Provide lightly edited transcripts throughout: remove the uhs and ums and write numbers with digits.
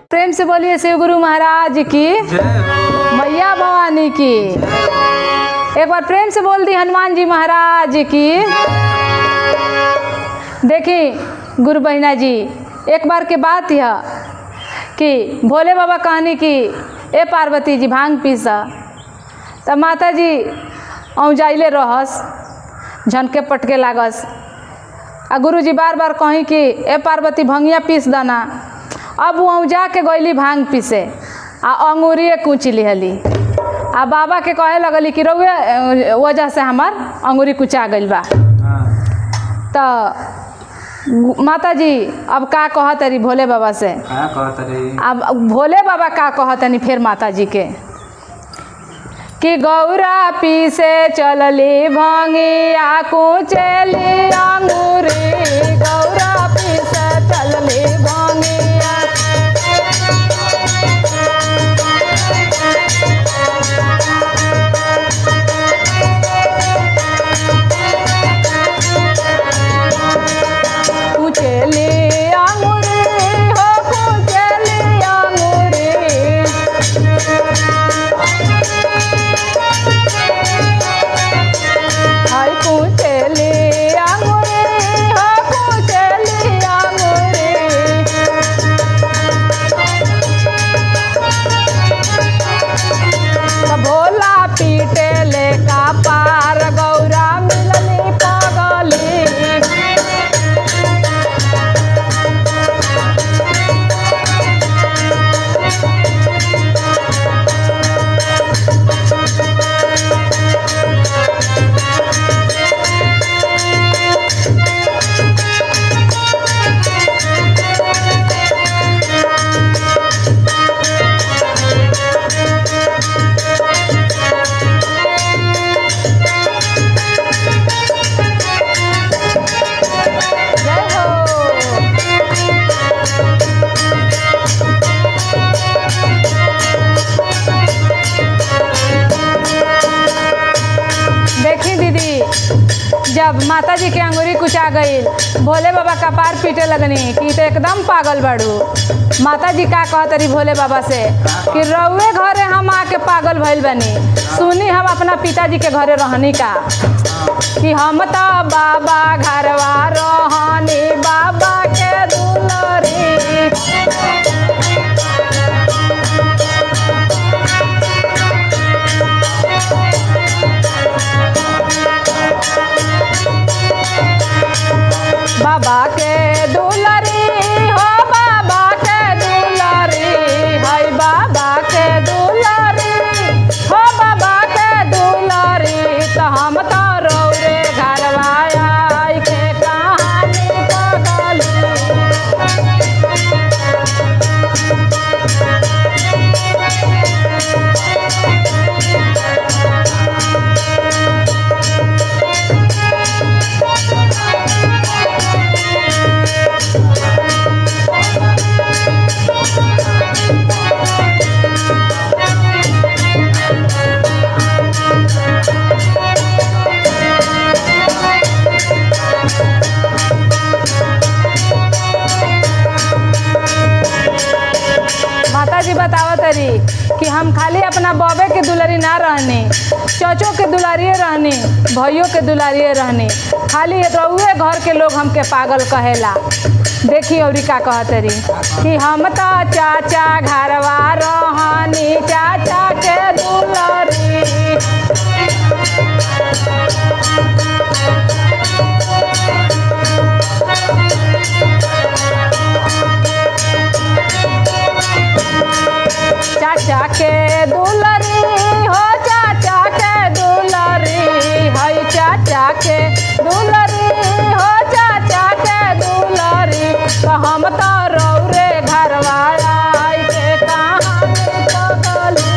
प्रेम से बोलिए शिव गुरु महाराज की, मैया भवानी की। एक बार प्रेम से बोल दी हनुमान जी महाराज की। देखी गुरु बहिना जी, एक बार के बात यह कि भोले बाबा कहनी कि ए पार्वती जी भांग पीसा, तब माता जी औजाइले रहस, झनके पटके लागस। आ गुरु जी बार बार कहीं कि ए पार्वती भंगिया पीस दना। अब वो औजा के गईली भांग पीसे आ अंगूरिए कुच लिहली। आ बाबा के कहे लगली कि रउए वजह से हमार अंगूरी कुचा गइल बा। तो माता जी अब का कहतरी भोले बाबा से? अब भोले बाबा का कहतनी फिर माता जी के कि गौरा पीसे चलली भंगिया कुचली अंगूरी, गौरा पीसे चलली भंगिया। कुचली अंगूरी हो कुचली अंगूरी, हाय कुचली अंगूरी हो कुचली अंगूरी। भोला पीटे ले का पार गौरा मिलनी पगली। देखी दीदी, जब माता जी के अंगूरी कुचा गई, भोले बाबा का पार पीटे लगनी कि तो एकदम पागल बाड़ू। माता जी का कहतरी भोले बाबा से कि रउए घरे हम आके पागल भइल बनी, सुनी हम अपना पिताजी के घरे रहनी का कि हम तो बाबा घरवा रहनी, बाबा के दुलरी। बाबा के दुलरी हो बाबा के दुलरी, हाय बाबा के दुलरी हो बाबा के दुलरी। तो हम तो रौरे घरवा आई के कहानी पगली। माता जी बतावत तरी कि हम खाली अपना बॉबे के दुलारी ना रहनी, चचो के दुलारिए रहनी, भैयों के दुलारिए रहनी, खाली रउए घर के लोग हमके पागल कहेला। देखी और का कहतरी कि हम तो चाचा घरवा रहनी, चाचा के दुलारी। चाचा के दुलारी हो चाचा के दुलारी, हाय चाचा के दुलारी हो चाचा के दुलारी। तो हम तो रौरे घरवा आई के कहानी पगली।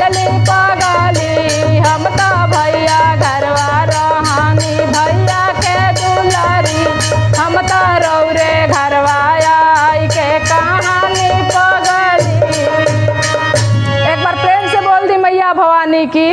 रहली पगली हम तो भैया घरवा रहनी भैया के दुलारी हम तो रौरे घरवा आई के कहानी पगली। एक बार प्रेम से बोल दी मैया भवानी की।